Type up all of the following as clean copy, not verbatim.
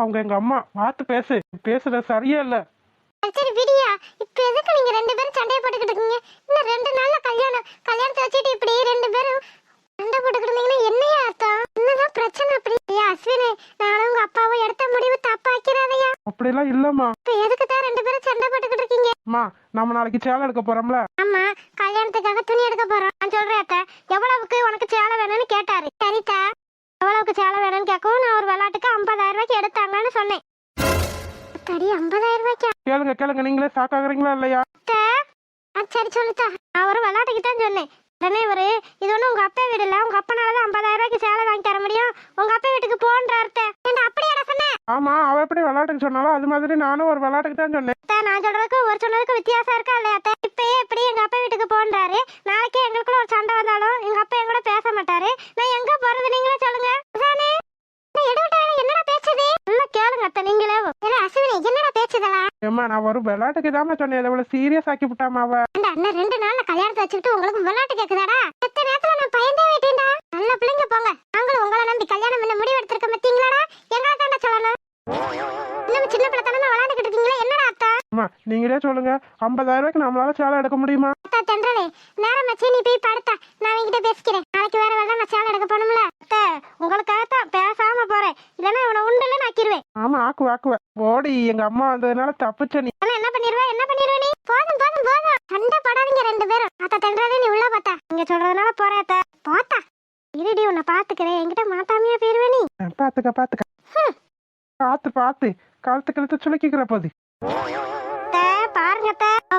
அவங்க எங்க அம்மா பார்த்து பேசுற சரியா இல்ல. சரி விடியா, இப்ப எதுக்கு நீங்க ரெண்டு பேரும் சண்டையை போட்டுக்கிட்டு இருக்கீங்க? இன்னும் 2 நாள்ல கல்யாணத்தை வச்சுட்டு இப்படி ரெண்டு பேரும் சண்டை போட்டுக்கிட்டு இருந்தீங்கன்னா என்னையா அர்த்தம்? என்னதான் பிரச்சனை? அப்படி அஸ்வினி, நானும் உங்க அப்பாவும் எடுத்த முடிவு தப்பாக்கிறாதையா? அப்படி எல்லாம் இல்லம்மா. இப்ப எதுக்கு தான் ரெண்டு பேரும் சண்டை போட்டுக்கிட்டு இருக்கீங்க? அம்மா, நம்ம நாளைக்கு சேலை எடுக்க போறோம்ல. ஆமா, கல்யாணத்துக்காக துணி எடுக்க போறோம். நான் சொல்றேன் அத்தை, எவ்வளவுக்கு உனக்கு சேலை வேணும்னு கேட்டாரு. சரிதா, எவ்வளவுக்கு சேலை வேணும்னு கேட்கவும் நான் ஒரு விளையாட்டுக்கு 50,000 ரூபாய்க்கு எடுத்தாங்கன்னு சொன்னேன். தடி 50,000 ரூபாய்க்கா? கேளுங்க, நீங்களே சாக்காகிறீங்களா இல்லையா? சரி சொல்லுத்தா, நான் ஒரு விளையாட்டுக்கு தான் சொன்னேன். உடனே இது ஒண்ணு உங்க அப்பா வீடு இல்ல, உங்க அப்பனாலதான் 50,000 ரூபாய்க்கு சேலை வாங்கி தர முடியும், உங்க அப்பா வீட்டுக்கு போன்ற அர்த்தம். அப்படியே சொன்னேன். ஆமா, அவ எப்படி விளையாட்டுக்கு சொன்னாலும் அது மாதிரி நானும் ஒரு விளையாட்டுக்கு தான் சொன்னேன். நான் சொல்றதுக்கு ஒரு சொன்னதுக்கு வித்தியாசம் இருக்கா இல்லையா? இப்பயே எப்படி எங்க அப்பா வீட்டுக்கு போன்றாரு, நாளைக்கே எங்களுக்குள்ள ஒரு சண்டை வந்தாலும் எங்க அப்பா என் கூட பேச மாட்டாரு. நான் எங்க போறது நீங்களே சொல்லுங்க. என்னடா பேச்சுது? நல்லா கேளுங்க அத்தை, நீங்களே. அஸ்வினி, என்னடா பேச்சுதா? ஏமா, நான் ஒரு விளையாட்டுக்கு தான் சொன்னேன். எவ்வளவு சீரியஸ் ஆக்கி விட்டாமா அவ. அண்ணன் 2 நாள்ல கல்யாணத்தை வச்சுக்கிட்டு உங்களுக்கு விளையாட்டு கேக்குதாடா? எத்தனை நேரத்துல நான் பயந்தே விட்டேன்டா. நல்ல பிள்ளைங்க போங்க. நாங்களும் உங்களை நம்பி கல்யாணம் பண்ண முடிவு எடுத்திருக்க மாட்டீங்களாடா? எங்களை தாண்டா சொல்லணும். இன்னும் சின்ன பிள்ளை தானே விளையாண்டுக்கிட்டு இருக்கீங்களா? என்னடா அத்தா? நீங்களே சொல்லுங்க, 50,000 ரூபாய்க்கு நம்மளால சேலை எடுக்க முடியுமா? அத்தா தென்றலே, நேரம் வச்சு நீ போய் படுத்தா, நான் அவங்கிட்ட பேசிக்கிறேன். நாளைக்கு வேற வேலை நான் சேலை எடுக்க போகணும்ல. அத்தை, உங்களுக்காகத்தான் பேசாம போறேன், இல்லைன்னா இவனை உண்டுல நாக்கிடுவேன். ஆமா, ஆக்குவேன். ஓடி, எங்க அம்மா வந்ததுனால தப்புச்ச. நீ என்ன பண்ணிடுவ நீ? போதும் சண்டை போடாதீங்க 2 பேரும். அத்தா தென்றலே, நீ உள்ள பார்த்தா நீங்க சொல்றதுனால போறேன். அத்தை போத்தா, இருடி, உன்னை பாத்துக்கிறேன். என்கிட்ட மாட்டாமையா போயிருவே நீ. பாத்துக்க பார்த்து கழுத்து சுளுக்கிக்கிற போது. பாருங்க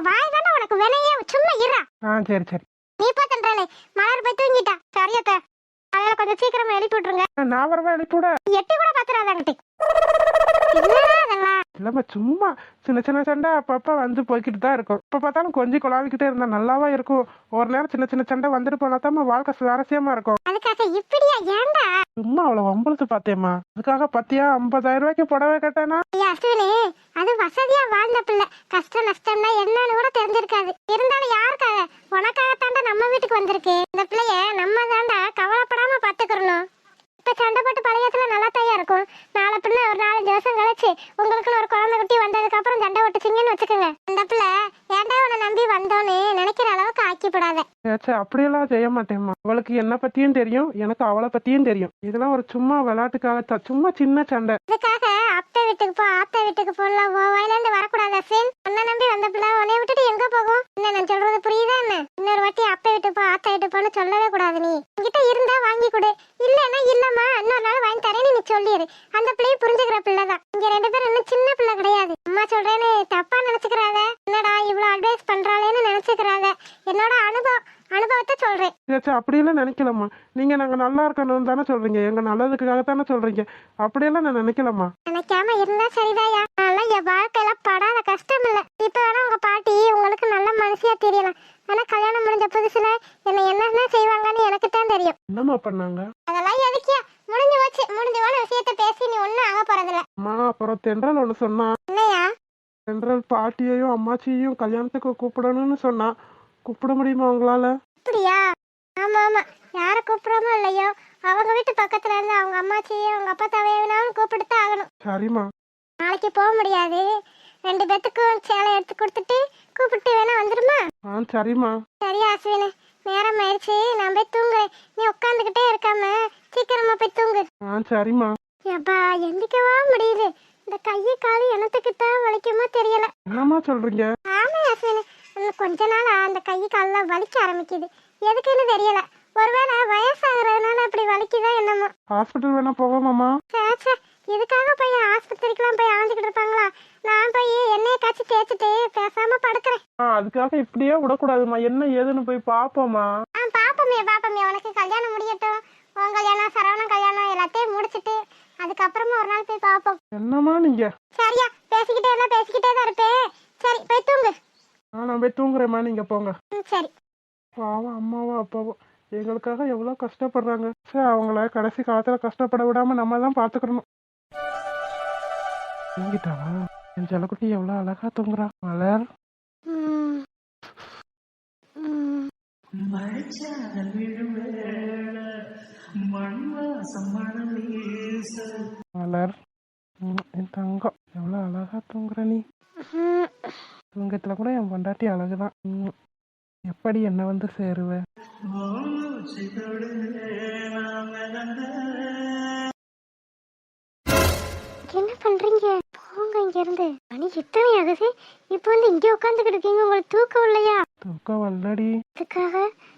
வாய் தானே உனக்கு வேணையே, சும்மா இருடா. சரி. நீ போ தென்றலே, மலர் போய் தூங்கிட்டா. சரியத்த, அதனால கொஞ்சம் சீக்கிரமா எழுப்பி விட்டுருங்க. நான் வரவா எழுப்பிவிட? எட்டி கூட பாத்துறாதாங்கிட்டு. இல்லம்மா, சும்மா சின்ன சண்டை அப்பப்ப வந்து போய்கிட்டு தான் இருக்கும். இப்ப பார்த்தாலும் கொஞ்சம் குழாவிக்கிட்டே இருந்தா நல்லாவா இருக்கும். ஒரு நேரம் சின்ன சண்டை வந்துட்டு போனாதான் வாழ்க்கை சுவாரஸ்யமா இருக்கும். அதுக்காக இப்படியா? ஏண்டா சும்மா அவ்வளவு வம்பளுத்து பார்த்தேம்மா. அதுக்காக பத்தியா 50,000 ரூபாய்க்கு புடவை கேட்டேனா? அஸ்வினி, அது வசதியா வாழ்ந்த பிள்ளை. கஷ்டம் நஷ்டம்னா என்னன்னு கூட தெரிஞ்சிருக்காது. இருந்தாலும் யாருக்காக? உனக்காகத்தாண்டா நம்ம வீட்டுக்கு வந்திருக்கு. இந்த பிள்ளைய நம்ம தாண்டா கவலைப்படாம பாத்துக்கிறணும். இப்ப சண்டை போட்டு பழையத்துல நல்லா தையா இருக்கும். நாளை பின்ன ஒரு 4-5 வருஷம் கழிச்சு உங்களுக்குன்னு ஒரு குழந்தை குட்டி வந்ததுக்கு அப்புறம் சண்டை ஓட்டுச்சிங்கன்னு வச்சுக்கோங்க. இந்த பிள்ளை ஏண்டா உன்னை நம்பி வந்தோன்னு நினைக்கிற அளவுக்கு ஆக்கிப்படாத. அப்படியெல்லாம் செய்ய மாட்டேம்மா. அவளுக்கு என்ன பத்தியும் தெரியும், எனக்கு அவளை பத்தியும் தெரியும். இதெல்லாம் ஒரு சும்மா விளையாட்டுக்காக, சும்மா சின்ன சண்டை. இதுக்காக அத்தை வீட்டுக்கு போ, அத்தை வீட்டுக்கு போடலாம் வாயில இருந்து வரக்கூடாது. அஸ்வின், உன்னை நம்பி வந்த பிள்ளை உன்னை விட்டுட்டு எங்க போகும்? என்ன நான் சொல்றது புரியுதா? என்ன இன்னொரு வாட்டி அத்தை வீட்டுக்கு போ, அத்தை வீட்டுக்கு போன்னு சொல்லவே கூடாது. நீ உங்ககிட்ட இருந்தா வாங்கி கொடு, இல்லன்னா இல்லம்மா இன்னொரு நாள் வாங்கி தரேன்னு நீ சொல்லிடு. அந்த பிள்ளையை புரிஞ்சுக்கிற பிள்ளைதான். இங்க 2 பேரும் இன்னும் சின்ன பிள்ளை கிடையாது. அம்மா சொல்றேன்னு தப்பா நினைச்சுக்கிறாத. என்னடா இவ்வளவு அட்வைஸ் பண்றாளேன்னு நினைச்சுக்கிறாத. என்னோட அனுபவத்தை சொல்றேன். அப்படியெல்லாம் நினைக்கலம்மா. நீங்க நாங்க நல்லா இருக்கணும்னு தானே சொல்றீங்க, எங்க நல்லதுக்காக தானே சொல்றீங்க. அப்படியெல்லாம் நான் நினைக்கலம்மா. நினைக்காம இருந்தா சரிதாயா. அதெல்லாம் என் வாழ்க்கையில படாத கஷ்டம் இல்ல. இப்ப வேணா உங்க பாட்டி உங்களுக்கு நல்ல மனசியா தெரியலாம். ஆனா கல்யாணம் முடிஞ்ச புதுசுல என்ன செய்வாங்கன்னு எனக்கு தான் தெரியும். என்னம்மா பண்ணாங்க? அதெல்லாம் எதுக்கியா? முடிஞ்சு போன விஷயத்த பேசி நீ ஒண்ணும் ஆக போறதில்ல. அம்மா, அப்புறம் தென்றல் ஒண்ணு சொன்னா. என்னையா? தென்றல் பாட்டியையும் அம்மாச்சியையும் கல்யாணத்துக்கு கூப்பிடணும்னு சொன்னா. கூப்பிட முடியுமா உங்களால? அப்படியா? ஆமா, யார கூப்பிடுறோமோ இல்லையோ அவங்க வீட்டு பக்கத்துல இருந்து அவங்க அம்மாச்சியும் அவங்க அப்பா தவையனாலும் கூப்பிட்டு ஆகணும். சரிம்மா. நாளைக்கு போக முடியாது. 2 பேத்துக்கும் சேலை எடுத்து கொடுத்துட்டு கூப்பிட்டு வேணா வந்துருமா? சரிம்மா. சரியா அஸ்வினி, நேரம் ஆயிடுச்சு, நான் போய் தூங்குறேன். நீ உட்காந்துக்கிட்டே இருக்காம சீக்கிரமா போய் தூங்கு. சரிம்மா. அப்பா, எந்திக்கவா முடியுது. இந்த கையை காலு எனத்துக்கிட்ட வலிக்குமோ தெரியல. என்னம்மா சொல்றீங்க? ஆமா அஸ்வினி, கொஞ்ச நாளா அந்த கை கால்லாம் வலிக்க ஆரம்பிக்குது. எதுக்குன்னு தெரியல. ஒருவேளை வயசாகிறதுனால அப்படி வலிக்குதா என்னமோ. ஹாஸ்பிட்டல் வேணா போவோமாமா? இதுக்காக போய் ஆஸ்பத்திரிக்கெல்லாம் போய் அலைஞ்சிக்கிட்டு இருப்பாங்களா? நான் போய் எண்ணெயை காய்ச்சி தேய்ச்சிட்டு பேசாம படுக்கிறேன். அதுக்காக இப்படியே விடக்கூடாதுமா. என்ன ஏதுன்னு போய் பாப்போமா? பாப்பமே. உனக்கு கல்யாணம் முடியட்டும். உன் கல்யாணம், சரவணன் கல்யாணம் எல்லாத்தையும் முடிச்சிட்டு அதுக்கப்புறமா ஒரு நாள் போய் பாப்போம். என்னமா நீங்க? சரியா, பேசிக்கிட்டே தான் இருப்பேன். சரி, போய் தூங்கு. நான் போய் தூங்குறேம்மா, நீங்க போங்க. சரி. பாவம் அம்மாவோ அப்பாவோ எங்களுக்காக எவ்வளவு கஷ்டப்படுறாங்க. சரி, அவங்கள கடைசி காலத்துல கஷ்டப்பட விடாம நம்ம தான் பாத்துக்கணும். என் செல்லக்குட்டி எவ்வளோ அழகா தூங்குறா மலர். ம், ம். மலர், என் தங்கம் எவ்வளோ அழகா தூங்குற நீ. ம். தூங்கத்துல கூட என் பொண்டாட்டி அழகுதான். எப்படி என்ன வந்து சேருவ? என்ன பண்றீங்க? போங்க இங்க இருந்து. மணி எத்தனை ஆகுது? இப்போ வந்து இங்கே உட்காந்துக்கிட்டு இருக்கீங்க. உங்களுக்கு தூக்கம் இல்லையா? தூக்கம் வல்லடி. அதுக்காக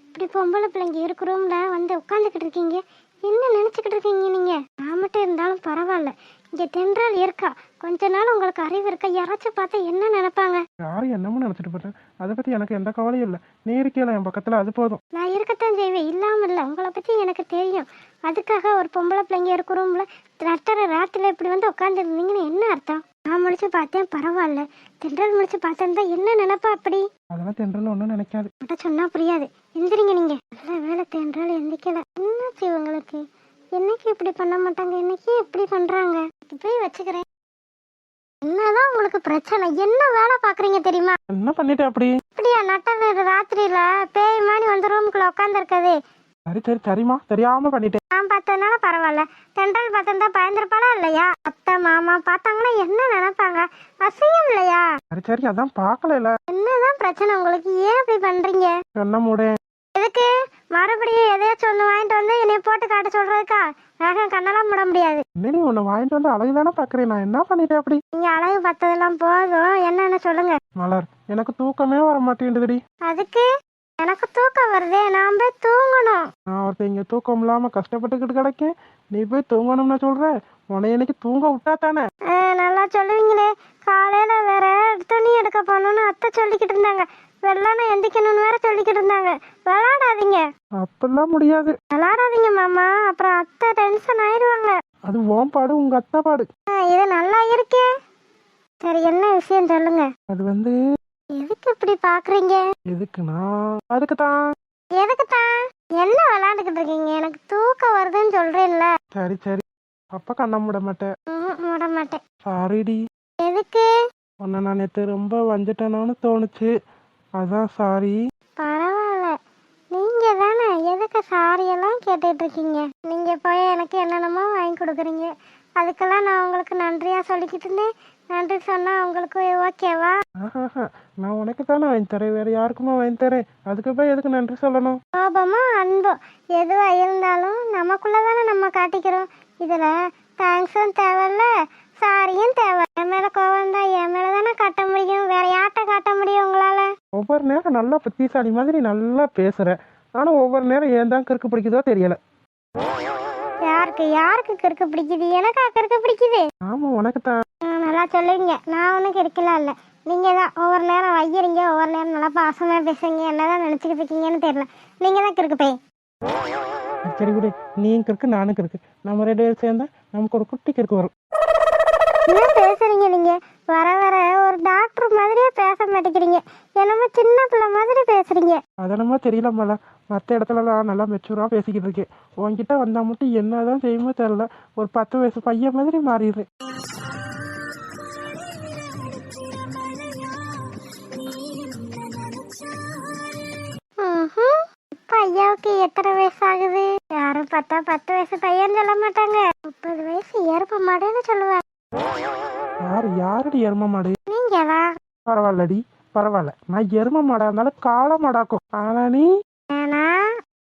இப்படி பொம்பளை பிள்ளைங்க இருக்க ரூம்ல வந்து உட்காந்துக்கிட்டு இருக்கீங்க. என்ன நினைச்சுக்கிட்டு இருக்கீங்க நீங்க? நான் மட்டும் இருந்தாலும் பரவாயில்ல. இங்க தென்றல் இருக்கா. கொஞ்ச நாள் உங்களுக்கு அறிவு இருக்கா? யாராச்சும் பார்த்தா என்ன நினைப்பாங்க? யாரும் என்னமோ நினைச்சிட்டு போட்டேன். அதை பத்தி எனக்கு எந்த கவலையும் இல்லை. நீ இருக்கியல என் பக்கத்துல, அது போதும். நான் இருக்கத்தான் செய்வேன், இல்லாம இல்லை. உங்களை பத்தி எனக்கு தெரியும். அதுக்காக ஒரு பொம்பளை பிள்ளைங்க இருக்க ரூம்ல ராத்திரில இப்படி வந்து உட்காந்துருந்தீங்கன்னு என்ன அர்த்தம்? நான் முடிச்சு பார்த்தேன், பரவாயில்ல. தென்றல் முடிச்சு பார்த்தேன் என்ன நினைப்பா அப்படி? அதெல்லாம் தென்றல் ஒன்றும் நினைக்காது. மட்டும் சொன்னா புரியாது. எந்திரிங்க நீங்க. நல்ல வேலை தென்றல் எந்திரிக்கல. என்னாச்சு இவங்களுக்கு? என்னைக்கு இப்படி பண்ண மாட்டாங்க, இன்னைக்கு எப்படி பண்றாங்க? போய் வச்சுக்கிறேன். என்னதான் உங்களுக்கு பிரச்சனை? என்ன வேலை பாக்குறீங்க தெரியுமா? என்ன பண்ணிட்டு அப்படி? அப்படியா நட்ட ராத்திரியில பேய் மாதிரி வந்து ரூமுக்குள்ள உட்காந்து இருக்குது. சரி சரி சரிம்மா, தெரியாம பண்ணிட்டேன். நான் பார்த்ததுனால பரவாயில்ல. தென்றல் பார்த்தா பயந்துருப்பாளா இல்லையா? அத்தை மாமா பார்த்தாங்கன்னா என்ன நினைப்பாங்க? அசிங்கம் இல்லையா? சரி சரி, அதான் பார்க்கல. என்னதான் பிரச்சனை உங்களுக்கு? ஏன் இப்படி பண்றீங்க? சொன்ன மூட. எதுக்கு மறுபடியும் எதையாச்சும் ஒன்று வாங்கிட்டு வந்து என்னை போட்டு காட்ட சொல்றதுக்கா? வேகம் கண்ணெல்லாம் மூட முடியாது. நீ உன்னை வாங்கிட்டு வந்து அழகு தானே பாக்குறேன். நான் என்ன பண்ணிட்டேன் அப்படி? நீங்க அழகு பார்த்ததெல்லாம் போதும். என்னன்னு சொல்லுங்க. மலர், எனக்கு தூக்கமே வர மாட்டேங்குதுடி. அதுக்கு எனக்கு தூக்கம் வருதே, நான் போய் தூங்கணும். நான் ஒருத்தர் இங்க தூக்கம் இல்லாம கஷ்டப்பட்டுக்கிட்டு கிடைக்கேன். நீ போய் தூங்கணும்னு சொல்ற. உன்னை எனக்கு தூங்க விட்டா தானே. நல்லா சொல்லுவீங்களே. காலையில வேற துணி எடுக்க போகணும்னு அத்தை சொல்லிக்கிட்டு இருந்தாங்க. வெள்ளன எந்திக்கணும்னு வேற சொல்லிக்கிட்டு இருந்தாங்க. விளையாடாதீங்க. அப்படிலாம் முடியாது. விளையாடாதீங்க மாமா, அப்புறம் அத்தை டென்ஷன் ஆயிடுவாங்க. அது ஓம் பாடு, உங்க அத்தை பாடு. இது நல்லா இருக்கே. சரி, என்ன விஷயம் சொல்லுங்க. அது வந்து எதுக்கு இப்படி பாக்குறீங்க? எதுக்குன்னா அதுக்குதான். எதுக்குதான்? என்ன விளையாண்டுக்கிட்டு இருக்கீங்க? எனக்கு தூக்கம் வருதுன்னு சொல்றேன்ல. சரி சரி, அப்ப கண்ண மூட மாட்டேன். மூட மாட்டேன். சாரிடி. எதுக்கு? உன்னை நான் நேற்று ரொம்ப வஞ்சிட்டேனோன்னு தோணுச்சு, அதான் சாரி. பரவாயில்ல. நீங்க தானே எதுக்கு சாரி எல்லாம் கேட்டுட்டு இருக்கீங்க? நீங்க போய் எனக்கு என்னென்னமோ வாங்கி கொடுக்குறீங்க. அதுக்கெல்லாம் நான் உங்களுக்கு நன்றியா சொல்லிக்கிட்டு இருந்தேன். நன்றி சொன்னா உங்களுக்கு ஓகேவா? நான் உனக்கு தானே வாங்கி தரேன், வேற யாருக்குமா வாங்கி தரேன். அதுக்கு போய் எதுக்கு நன்றி சொல்லணும்? கோபமோ அன்போ எதுவா இருந்தாலும் நமக்குள்ளதானே நம்ம காட்டிக்கிறோம். இதுல தேங்க்ஸும் தேவையில்ல, சாரியும் தேவை. என் மேல கோபம் தான் என் மேல தானே காட்ட முடியும். வேற யார்கிட்ட காட்ட முடியும் உங்களால? ஒவ்வொரு நேரம் நல்லா புத்திசாலி மாதிரி நல்லா பேசுற, ஆனா ஒவ்வொரு நேரம் ஏன் தான் கிறுக்கு பிடிக்குதோ தெரியல. யாருக்கு கிறுக்கு பிடிக்குது? எனக்கா கிறுக்கு பிடிக்குது? ஆமா, உனக்கு தான். நல்லா சொல்லுவீங்க. நான் ஒன்றும் கிறுக்கலாம் இல்லை. நீங்க தான் ஒவ்வொரு நேரம் வைக்கிறீங்க, ஒவ்வொரு நேரம் நல்லா பாசமா பேசுறீங்க. என்னதான் நினைச்சுக்கிட்டு இருக்கீங்கன்னு தெரியல. நீங்க தான் கிறுக்கு போய். சரி விடு, நீயும் கிறுக்கு நானும் கிறுக்கு, நம்ம 2 பேரும் சேர்ந்தா நமக்கு ஒரு குட்டி கிறுக்கு வரும். என்ன பேசுறீங்க நீங்க? வர வர ஒரு டாக்டர் மாதிரியே பேச மாட்டேங்கிறீங்க. என்னமோ சின்ன பிள்ளை மாதிரி பேசுறீங்க. அதனமா தெரியல மல, மற்ற இடத்துலலாம் நல்லா மெச்சூரா பேசிக்கிட்டு இருக்கேன். உன்கிட்ட வந்தா மட்டும் என்னதான் செய்யுமோ தெரியல, ஒரு 10 வயசு பையன் மாதிரி மாறிடுது. ஐயாவுக்கு எத்தனை வயசு ஆகுது? யாரும் பார்த்தா 10 வயசு பையன் சொல்ல மாட்டாங்க. 30 வயசு ஏற்ப மாட்டேன்னு சொல்லுவாங்க. யாருடி எரும மாடு? நீங்களா? பரவாயில்லடி, பரவாயில்ல. நான் எரும மாடா இருந்தாலும் காளை மாடாக்கும். ஆனா நீ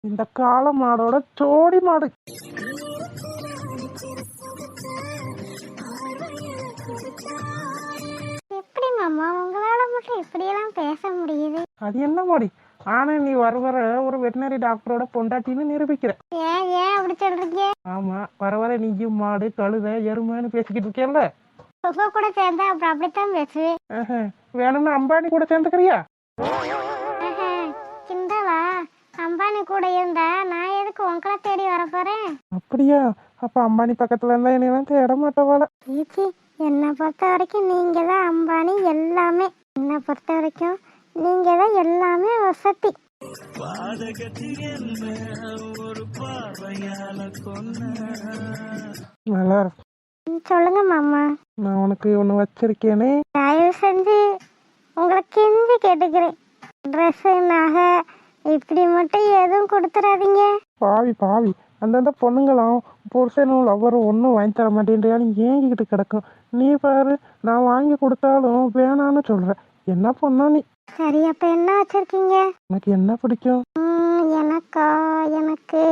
இந்த காளை மாடோட ஜோடி மாடு. எப்படி மாமா உங்களால மட்டும் இப்படியெல்லாம் பேச முடியுது? அது என்ன மாடி? ஆனா நீ வர வர ஒரு வெட்டினரி டாக்டரோட பொண்டாட்டின்னு நிரூபிக்கிற. ஏன் அப்படி சொல்றீங்க? ஆமா, வர வர நீயும் மாடு கழுதை எருமைன்னு பேசிக்கிட்டு இருக்கேன்ல. உங்க கூட சேர்ந்தா அப்புறம் அப்படித்தான் பேசுவேன். வேணும்னா அம்பானி கூட சேர்ந்துக்கிறியா? கிண்டவா? அம்பானி கூட இருந்தா நான் எதுக்கு உங்களை தேடி வர போறேன்? அப்படியா? அப்ப அம்பானி பக்கத்துல இருந்தா என்னெல்லாம் தேட மாட்டவாள. என்னை பொறுத்த வரைக்கும் நீங்க தான் அம்பானி எல்லாமே. என்னை பொறுத்த வரைக்கும் நீங்க தான் எல்லாமே வசதி. நல்லா இருக்கு. சொல்லுங்க மாமா. நான் உனக்கு ஒன்று வச்சிருக்கேனே. தயவு செஞ்சு உங்களை கெஞ்சி கேட்டுக்கிறேன், ட்ரெஸ்ஸு நகை இப்படி மட்டும் எதுவும் கொடுத்துடாதீங்க. பாவி பாவி, அந்தந்த பொண்ணுங்களும் புருஷனும் லவ்வரும் ஒன்றும் வாங்கி தர மாட்டேன்றியான்னு ஏங்கிக்கிட்டு கிடக்கும். நீ பாரு, நான் வாங்கி கொடுத்தாலும் வேணான்னு சொல்கிறேன். என்ன பொண்ணா நீ? சரி, அப்போ என்ன வச்சிருக்கீங்க? உனக்கு என்ன பிடிக்கும்? எனக்கா? எனக்கு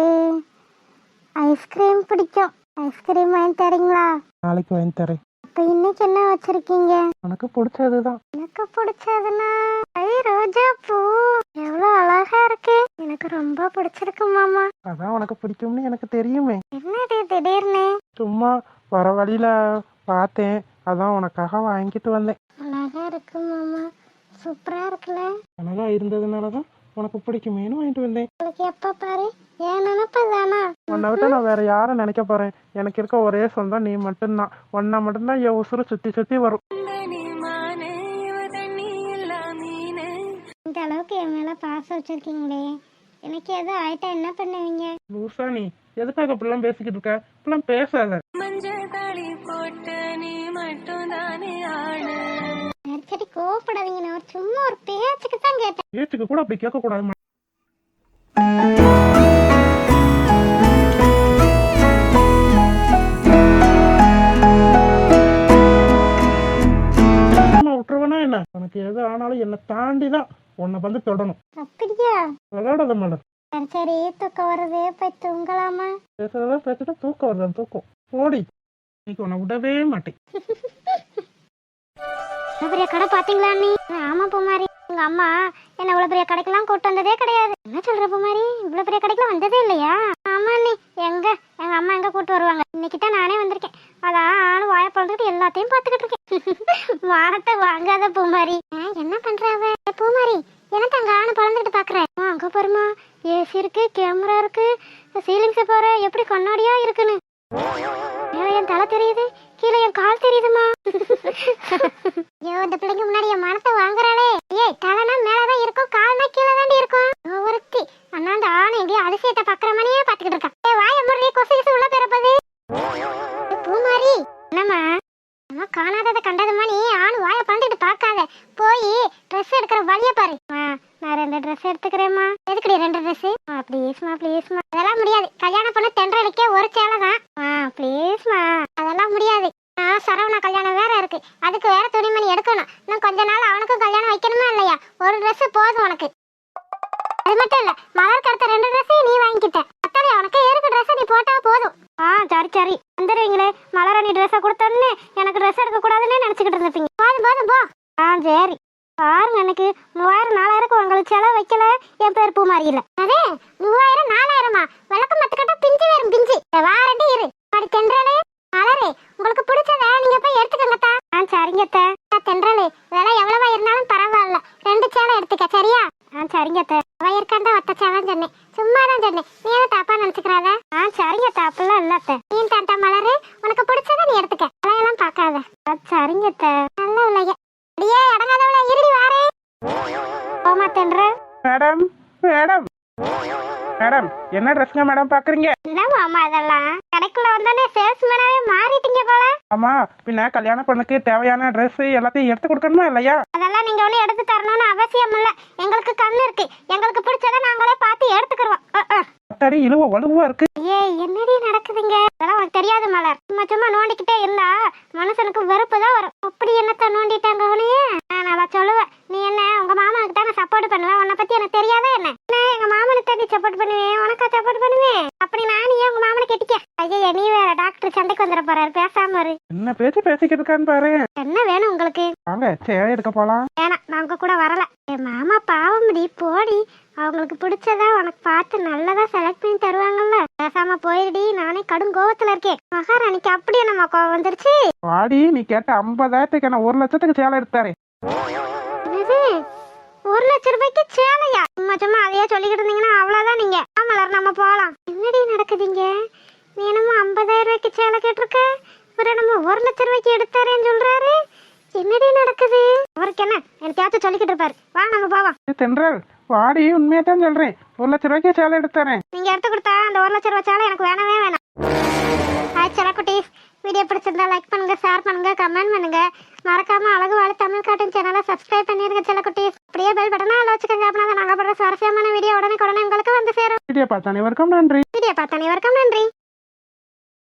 ஐஸ்கிரீம் பிடிக்கும். ஐஸ்கிரீம் வாங்கி தரீங்களா? நாளைக்கு வாங்கி தரேன். அப்போ இன்னைக்கு என்ன வச்சிருக்கீங்க? உனக்கு பிடிச்சது தான். எனக்கு பிடிச்சதுன்னா ரோஜா பூ. எவ்வளோ அழகா இருக்கு, எனக்கு ரொம்ப பிடிச்சிருக்கு மாமா. அதான் உனக்கு பிடிக்கும்னு எனக்கு தெரியுமே. என்னடி திடீர்னு? சும்மா வர வழியில பார்த்தேன், அதான் உனக்காக வாங்கிட்டு வந்தேன். அழகா இருக்கு மாமா, சூப்பரா இருக்குல்ல. அழகா இருந்ததுனால தான் உனக்கு பிடிக்குமேனு வாங்கிட்டு வந்தேன். உங்களுக்கு எப்ப பாரு ஏன் நினைப்பதானா? உன்னை விட்டு நான் வேற யாரை நினைக்க போறேன்? எனக்கு இருக்க ஒரே சொந்தம் நீ மட்டும்தான். உன்னை மட்டும்தான் என் உசுறு சுத்தி சுத்தி வரும். இந்த அளவுக்கு என் மேல பாசம் வச்சிருக்கீங்களே, எனக்கு எதுவும் ஆயிட்டா என்ன பண்ணுவீங்க? லூசா நீ, எதுக்காக இப்படிலாம் பேசிக்கிட்டு இருக்க? இப்படிலாம் பேசாத. சரி கோவப்படாதீங்க, நான் சும்மா ஒரு பேச்சுக்கு தான் கேட்டேன். ஏற்றுக்கு கூட அப்படி கேட்க கூடாது. விட்டுருவனா என்ன? உனக்கு எது ஆனாலும் என்னை தாண்டி தான் உன்னை வந்து தொடணும். அப்படியா? விளையாடாத மேடம். சரி சரி, தூக்கம் வருது, போய் தூங்கலாமா? பேசுறதா பேசிட்டு தூக்கம் வருதான் தூக்கம். போடி, இன்னைக்கு உன்னை விடவே மாட்டேன். பெரிய கடை பாத்தீங்களா நீ? ஆமா பூமாரி, உங்க அம்மா என்ன இவ்வளவு பெரிய கடைக்கெல்லாம் கூட்டு வந்ததே கிடையாது. என்ன சொல்ற பூமாரி, இவ்வளவு பெரிய கடைக்கெல்லாம் வந்ததே இல்லையா? ஆமா நீ, எங்க எங்க அம்மா எங்க கூட்டு வருவாங்க? இன்னைக்கு தான் நானே வந்திருக்கேன். அதான் நானும் வாய பழந்துட்டு எல்லாத்தையும் பாத்துக்கிட்டு இருக்கேன். வானத்தை வாங்காத பூமாரி. என்ன பண்றாவ பூமாரி? எனக்கு அங்க ஆணு பழந்துட்டு பாக்குறேன். அங்க பாருமா, ஏசி இருக்கு, கேமரா இருக்கு, சீலிங்ஸ் பாரு எப்படி கண்ணாடியா இருக்குன்னு. மேல என் தலை தெரியுது, கீழே என் கால் தெரியுதுமா. ஐயோ, இந்த பிள்ளைங்க முன்னாடி என் மனத்தை வாங்குறாளே. ஏய், தலைனா மேலதான் இருக்கும், கால்னா கீழே தாண்டி இருக்கும். ஒருத்தி அண்ணா அந்த ஆணை எங்கேயோ அதிசயத்தை பாக்குற மணியே பாத்துக்கிட்டு இருக்கா. ஏ வாய முறை, கொசு கொசு உள்ள பிறப்பது. பூமாரி, என்னம்மா? நம்ம காணாததை கண்டதுமா நீ ஆணு வாய பழந்துட்டு பாக்காத. போய் ட்ரெஸ் எடுக்கிற வழிய பாரு. நான் 2 ட்ரெஸ் எடுத்துக்கிறேம்மா. எதுக்குடி 2 ட்ரெஸ்? ப்ளீஸ்மா ப்ளீஸ்மா. அதெல்லாம் முடியாது, கல்யாணம் பண்ண தென்றலுக்கே ஒரு சேலை தான். ப்ளீஸ்மா, அதெல்லாம் முடியாது. சரவணா கல்யாணம் வேற இருக்கு, அதுக்கு வேற துணிமணி எடுக்கணும். இன்னும் கொஞ்ச நாள் அவனுக்கும் கல்யாணம் வைக்கணுமா இல்லையா? ஒரு ட்ரெஸ் போதும் உனக்கு. அது மட்டும் இல்ல, மலருக்கு அடுத்த 2 ட்ரெஸ்ஸையும் நீ வாங்கிக்கிட்ட. அத்தாடி, உனக்கு ஏறுக்கு ட்ரெஸ் நீ போட்டா போதும். சரி சரி, வந்துடுவீங்களே. மலரணி ட்ரெஸ்ஸை கொடுத்தோன்னு எனக்கு ட்ரெஸ் எடுக்க கூடாதுன்னு நினைச்சுக்கிட்டு இருந்திருப்பீங்க. போதும் போதும் போ. சரி பாருங்க, எனக்கு 3000 4000 உங்களுக்கு செலவு வைக்கல. என் பேர் பூமாரி இல்ல. அதே 3000 4000மா? விளக்கம் மத்துக்கிட்ட பிஞ்சு வரும் பிஞ்சு. வாரண்டி இரு. அப்படி தென்றலே மலரே, உங்களுக்கு பிடிச்சத நீங்க போய் எடுத்துக்கங்கத்தா. சரிங்க தென்றலே, விலை எவ்வளவா இருந்தாலும் பரவாயில்ல, 2 சேலை எடுத்துக்க சரியா? சரிங்க வயற்காண்டா ஒத்த சேலம் சொன்னேன், சும்மா தான் சொன்னேன், நீ எதுவும் தப்பா நினைச்சுக்கிறாத. சரிங்க அப்படிலாம் இல்ல. நீ தாத்தா மலரு, உனக்கு பிடிச்சத நீ எடுத்துக்க, விலையெல்லாம் பாக்காத. சரிங்க நல்ல விலைய. அடியே அடங்காதவள, இருடி வாரே. போமா தென்ற. மேடம் மேடம் மேடம், என்ன ட்ரெஸ்ங்க மேடம் பாக்குறீங்க? என்ன மாமா இதெல்லாம்? கடைக்குள்ள வந்தானே சேல்ஸ்மேனாவே மாறிட்டீங்க போல. ஆமா, பின்ன கல்யாண பொண்ணுக்கு தேவையான ட்ரெஸ் எல்லாத்தையும் எடுத்து கொடுக்கணுமா இல்லையா? அதெல்லாம் நீங்க ஒண்ணு எடுத்து தரணும்னு அவசியம் இல்ல. எங்களுக்கு கண்ணு இருக்கு, எங்களுக்கு பிடிச்சத நாங்களே பார்த்து எடுத்துக்கிறோம். அத்தாடி, இழுவ வலுவா இருக்கு. ஏய், என்னடி நடக்குதுங்க? அதெல்லாம் உனக்கு தெரியாது மலர். சும்மா நோண்டிக்கிட்டே இருந்தா மனுஷனுக்கு வெறுப்பு தான் வரும். அப்படி என்னத்த நோண்டிட்டாங்க அவனையே? நான் சொல்லுவேன், நீ என்ன உங்க மாமனுக்கு தானே சப்போர்ட் பண்ணுவேன், உன்னை பத்தி எனக்கு தெரியாதா என்ன? எங்க மாமனுக்கு தாண்டி சப்போர்ட் பண்ணுவேன், உனக்கா சப்போர்ட் பண்ணுவேன்? அப்படி நானும் ஏன் உங்க மாமனை கெட்டிக்க? ஐயா, நீ வேற டாக்டர் சண்டைக்கு வந்துட போறாரு, பேசாம இரு. என்ன பேச்சு பேசிக்கிட்டு இருக்கான்னு பாரு. என்ன வேணும் உங்களுக்கு? வாங்க சேலை எடுக்க போலாம். வேணாம், நான் உங்க கூட வரல. என் மாமா பாவம்டி, போடி. அவங்களுக்கு பிடிச்சதா உனக்கு பார்த்து நல்லதா செலக்ட் பண்ணி தருவாங்கல்ல. பேசாம போயிடுடி, நானே கடும் கோவத்துல இருக்கேன். மகாராணிக்கு அப்படியே நம்ம கோவம் வந்துருச்சு. வாடி, நீ கேட்ட 50,000க்கு நான் 1 லட்சத்துக்கு சேலை எடுத்தாரு. 1 லட்சம் ரூபாய்க்கு சேலையா? சும்மா அதையே சொல்லிக்கிட்டு இருந்தீங்கன்னா அவ்வளவுதான் நீங்க. மலர், நம்ம போலாம். என்னடி நடக்குதுங்க? நீ என்னமோ 50,000 ரூபாய்க்கு சேலை கேட்டிருக்க, ஒரு நம்ம 1 லட்சம் ரூபாய்க்கு எடுத்தாரேன்னு சொல்றாரு. என்னடி நடக்குது? அவருக்கு என்ன எனக்காச்சும் சொல்லிக்கிட்டு இருப்பாரு. வா நம்ம போவோம். தென்றல், வாடி, உண்மையா தான் சொல்றேன். 1 லட்சம் ரூபாய்க்கு சேலை எடுத்தாரேன். நீங்க எடுத்து கொடுத்தா அந்த 1 லட்சம் ரூபாய் சேலை எனக்கு வேணவே வேணாம். ஆச்சரா குட்டீஸ், வீடியோ பிடிச்சிருந்தா லைக் பண்ணுங்க, ஷேர் பண்ணுங்க, கமெண்ட் பண்ணுங்க. மறக்காம அழகு வாழ தமிழ் கார்ட்டூன் சேனலை சப்ஸ்கிரைப் பண்ணிருங்க செல்ல குட்டீஸ். அப்படியே பெல் பட்டனை அழுத்தி வச்சுக்கோங்க. அப்படின்னா நாங்க போடுற சுவாரஸ்யமான வீடியோ உடனே உங்களுக்கு வந்து சேரும். வீடியோ பார்த்த அனைவருக்கும் நன்றி. வீடியோ பார்த்த அனைவருக்கும் நன்றி.